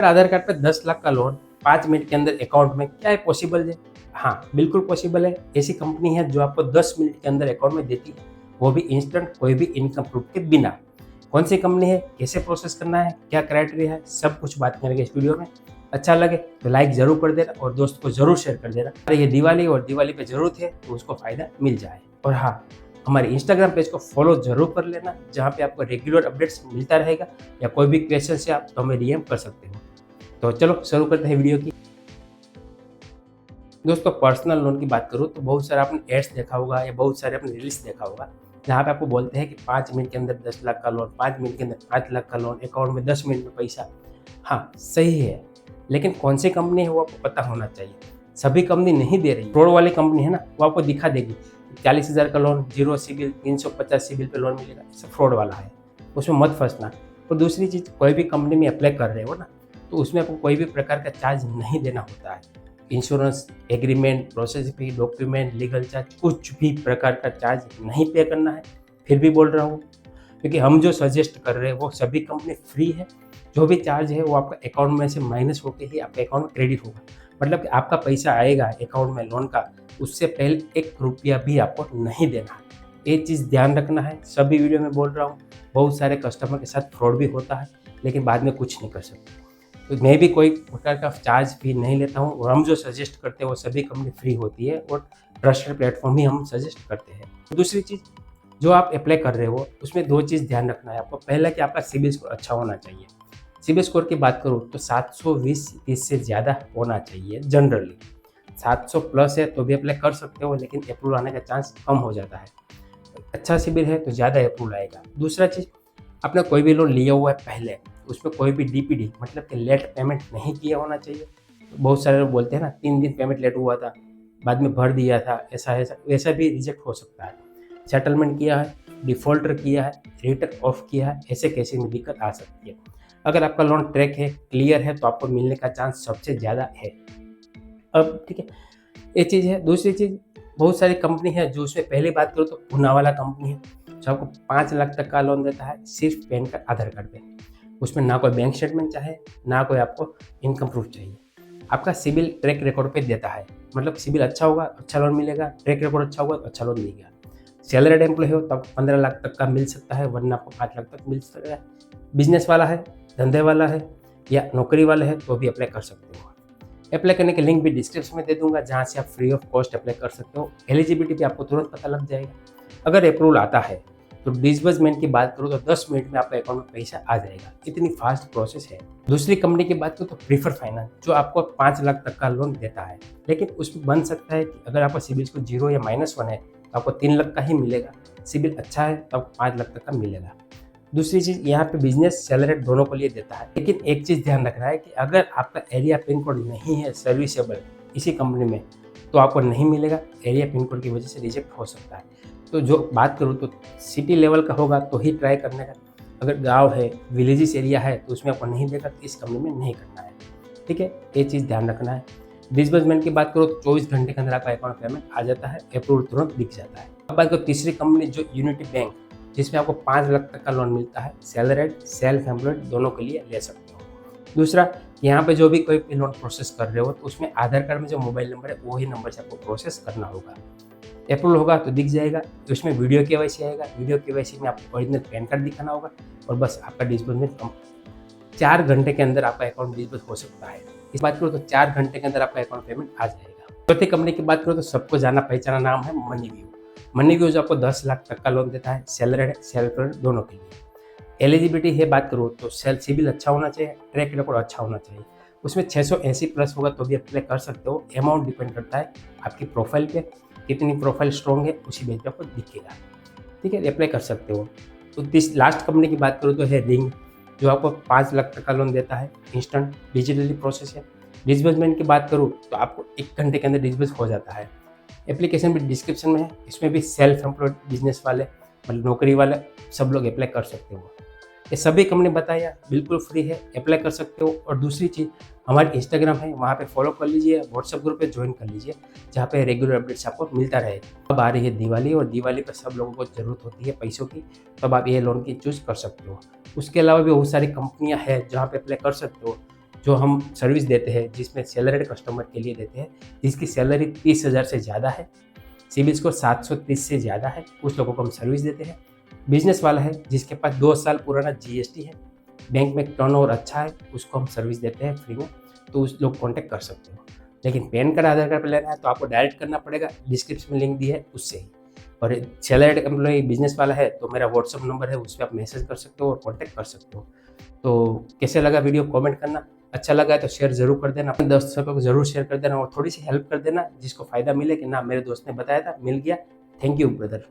आधार card पे 10 लाख का loan 5 minute के अंदर अकाउंट में, क्या है पॉसिबल है? हाँ, बिल्कुल पॉसिबल है। ऐसी कंपनी है जो आपको 10 मिनट के अंदर अकाउंट में देती है, वो भी इंस्टेंट, कोई भी इनकम प्रूफ के बिना। कौन सी कंपनी है, कैसे प्रोसेस करना है, क्या क्राइटेरिया है, सब कुछ बात करेंगे इस वीडियो में। अच्छा लगे तो लाइक जरूर कर देना और दोस्त को जरूर शेयर कर देना। अरे ये दिवाली और दिवाली पे जरूरत है तो उसको फायदा मिल जाए। और हाँ, हमारे इंस्टाग्राम पेज को फॉलो जरूर कर लेना, जहाँ पे आपको रेगुलर अपडेट्स मिलता रहेगा। या कोई भी क्वेश्चन है आप तो हमें डीएम कर सकते हो। तो चलो शुरू करते हैं वीडियो की। दोस्तों, पर्सनल लोन की बात करूँ तो बहुत सारे आपने एड्स देखा होगा या बहुत सारे आपने रील्स देखा होगा, जहाँ पे आपको बोलते हैं कि 5 मिनट के अंदर 10 लाख का लोन, 5 मिनट के अंदर 5 लाख का लोन, अकाउंट में 10 मिनट में पैसा। हाँ, सही है, लेकिन कौन सी कंपनी है वो आपको पता होना चाहिए। सभी कंपनी नहीं दे रही। फ्रॉड वाली कंपनी है ना, वो आपको दिखा देगी 40,000 का लोन, 0 सिबिल, 350 सिबिल पे लोन मिलेगा, सब फ्रॉड वाला है, उसमें मत फंसना। और दूसरी चीज़, कोई भी कंपनी में अप्लाई कर रहे हो ना, तो उसमें आपको कोई भी प्रकार का चार्ज नहीं देना होता है। इंश्योरेंस, एग्रीमेंट, प्रोसेस फी, डॉक्यूमेंट, लीगल चार्ज, कुछ भी प्रकार का चार्ज नहीं पे करना है। फिर भी बोल रहा हूँ, क्योंकि हम जो सजेस्ट कर रहे हैं वो सभी कंपनी फ्री है। जो भी चार्ज है वो आपका अकाउंट में से माइनस होकर ही आपके अकाउंट में क्रेडिट होगा। मतलब कि आपका पैसा आएगा अकाउंट में लोन का, उससे पहले 1 रुपया भी आपको नहीं देना है। ये चीज़ ध्यान रखना है। सभी वीडियो में बोल रहा हूँ, बहुत सारे कस्टमर के साथ फ्रॉड भी होता है, लेकिन बाद में कुछ नहीं कर सकते। तो मैं भी कोई प्रकार का चार्ज फी नहीं लेता हूँ, और हम जो सजेस्ट करते हैं वो सभी कंपनी फ्री होती है, और ट्रस्टेड प्लेटफॉर्म ही हम सजेस्ट करते हैं। दूसरी चीज़, जो आप अप्लाई कर रहे हो उसमें 2 चीज़ ध्यान रखना है आपको। पहला कि आपका सिबिल स्कोर अच्छा होना चाहिए। सिबिल स्कोर की बात करूँ तो 720 से ज़्यादा होना चाहिए जनरली। 700 प्लस है तो भी अप्लाई कर सकते हो, लेकिन अप्रूवल आने का चांस कम हो जाता है। अच्छा सिबिल है तो ज़्यादा अप्रूवल आएगा। दूसरा चीज़, आपने कोई भी लोन लिया हुआ है पहले, उसमें कोई भी डीपीडी मतलब कि लेट पेमेंट नहीं किया होना चाहिए। बहुत सारे लोग बोलते हैं ना, 3 दिन पेमेंट लेट हुआ था, बाद में भर दिया था, ऐसा ऐसा वैसा भी रिजेक्ट हो सकता है। सेटलमेंट किया है, डिफ़ॉल्टर किया है, रिटर्न ऑफ किया है, ऐसे केसेस में दिक्कत आ सकती है। अगर आपका लोन ट्रैक है, क्लियर है, तो आपको मिलने का चांस सबसे ज़्यादा है। अब ठीक है, ये चीज़ है। दूसरी चीज़, बहुत सारी कंपनी है जो उसमें पहले बात करो तो पूनावाला कंपनी है, जो आपको 5 लाख तक का लोन देता है सिर्फ पैन कार्ड, आधार कार्ड पे। उसमें ना कोई बैंक स्टेटमेंट चाहे, ना कोई आपको इनकम प्रूफ चाहिए। आपका सिबिल ट्रैक रिकॉर्ड पे देता है, मतलब सिबिल अच्छा होगा अच्छा लोन मिलेगा, ट्रैक रिकॉर्ड अच्छा होगा तो अच्छा लोन मिलेगा। सैलरीड एम्प्लॉय हो तो आपको 15 लाख तक का मिल सकता है, वरना आपको 5 लाख तक मिल सकता है। बिजनेस वाला है, धंधे वाला है, या नौकरी वाला है तो भी अप्लाई कर सकते हो। अप्लाई करने के लिंक भी डिस्क्रिप्शन में दे दूंगा, जहाँ से आप फ्री ऑफ कॉस्ट अप्लाई कर सकते हो। एलिजिबिलिटी भी आपको तुरंत पता लग जाएगा। अगर अप्रूवल आता है तो डिसबर्समेंट की बात करूँ तो 10 मिनट में आपके अकाउंट में पैसा आ जाएगा, इतनी फास्ट प्रोसेस है। दूसरी कंपनी की बात करूँ तो प्रीफर फाइनेंस, जो आपको 5 लाख तक का लोन देता है, लेकिन उसमें बन सकता है कि अगर आपका सिबिल स्कोर 0 या -1 है तो आपको 3 लाख का ही मिलेगा। सिबिल अच्छा है तो आपको 5 लाख तक का मिलेगा। दूसरी चीज़, यहाँ पे बिजनेस सैलरी दोनों को लिए देता है, लेकिन एक चीज़ ध्यान रखना है कि अगर आपका एरिया पिन कोड नहीं है सर्विसेबल इसी कंपनी में, तो आपको नहीं मिलेगा। एरिया पिन कोड की वजह से रिजेक्ट हो सकता है। तो जो बात करूँ तो सिटी लेवल का होगा तो ही ट्राई करने का। अगर गांव है, विलेजेस एरिया है, तो उसमें आपको नहीं देगा, तो इस कंपनी में नहीं करना है। ठीक है, ये चीज़ ध्यान रखना है। डिसबर्समेंट की बात करो तो 24 घंटे के अंदर आपका अकाउंट पेमेंट आ जाता है, अप्रूवल तुरंत दिख जाता है। अब बात करो तीसरी कंपनी जो यूनिटी बैंक, जिसमें आपको 5 लाख तक का लोन मिलता है। सैलरीड, सेल्फ एम्प्लॉयड दोनों के लिए ले सकते हो। दूसरा, यहाँ पे जो भी कोई लोन प्रोसेस कर रहे हो तो उसमें आधार कार्ड में जो मोबाइल नंबर है वही नंबर से आपको प्रोसेस करना होगा। अप्रूवल होगा तो दिख जाएगा, तो उसमें वीडियो केवाईसी आएगा। वीडियो केवाईसी में आपको ओरिजिनल पैन कार्ड दिखाना होगा, और बस आपका डिसबर्समेंट 4 घंटे के अंदर आपका अकाउंट डिसबर्स हो सकता है। इस बात करो तो 4 घंटे के अंदर आपका अकाउंट पेमेंट आ जाएगा। चौथी कंपनी की बात करो तो सबको जाना पहचाना नाम है मनीव्यू। मनीव्यू जो आपको 10 लाख तक का लोन देता है, सैलरीड सेल्फ दोनों के लिए। एलिजिबिलिटी है बात करूँ तो सेल्फ सिबिल अच्छा होना चाहिए, ट्रैक रिकॉर्ड अच्छा होना चाहिए। उसमें 680 प्लस होगा तो भी अप्लाई कर सकते हो। अमाउंट डिपेंड करता है आपकी प्रोफाइल पे, कितनी प्रोफाइल स्ट्रॉन्ग है उसी बेस पे आपको दिखेगा। ठीक है, अप्लाई कर सकते हो। तो लास्ट कंपनी की बात करूँ तो है रिंग, जो आपको 5 लाख तक का लोन देता है, इंस्टेंट डिजिटली प्रोसेस है। डिसबर्समेंट की बात करूँ तो आपको 1 घंटे के अंदर डिसबर्स हो जाता है। एप्लीकेशन भी डिस्क्रिप्शन में है, इसमें भी सेल्फ एम्प्लॉयड बिजनेस वाले, मतलब नौकरी वाले, सब लोग अप्लाई कर सकते हो। ये सभी कंपनी बताया बिल्कुल फ्री है, अप्लाई कर सकते हो। और दूसरी चीज़, हमारी इंस्टाग्राम है, वहाँ पे फॉलो कर लीजिए, व्हाट्सएप ग्रुप पे ज्वाइन कर लीजिए, जहाँ पे रेगुलर अपडेट्स आपको मिलता रहेगा। अब आ रही है दिवाली, और दिवाली पे सब लोगों को ज़रूरत होती है पैसों की, तब आप ये लोन की चूज़ कर सकते हो। उसके अलावा भी बहुत सारी कंपनियाँ हैं जहाँ पे अप्लाई कर सकते हो। जो हम सर्विस देते हैं, जिसमें सैलरीड कस्टमर के लिए देते हैं, जिसकी सैलरी 30,000 से ज़्यादा है, सिबिल स्कोर 730 से ज़्यादा है, उस लोगों को हम सर्विस देते हैं। बिजनेस वाला है जिसके पास 2 साल पुराना जीएसटी है, बैंक में टर्नओवर अच्छा है, उसको हम सर्विस देते हैं फ्री में, तो उस लोग कॉन्टैक्ट कर सकते हो। लेकिन पैन कार्ड, आधार कार्ड लेना है तो आपको डायरेक्ट करना पड़ेगा, डिस्क्रिप्शन में लिंक दी है उससे ही। और सैलरीड एम्प्लॉय बिजनेस वाला है तो मेरा व्हाट्सअप नंबर है, उस पर आप मैसेज कर सकते हो और कॉन्टैक्ट कर सकते हो। तो कैसे लगा वीडियो कमेंट करना, अच्छा लगा है तो शेयर जरूर कर देना, अपने दोस्तों को जरूर शेयर कर देना और थोड़ी सी हेल्प कर देना जिसको फ़ायदा मिले कि ना मेरे दोस्त ने बताया था, मिल गया। Thank you brother.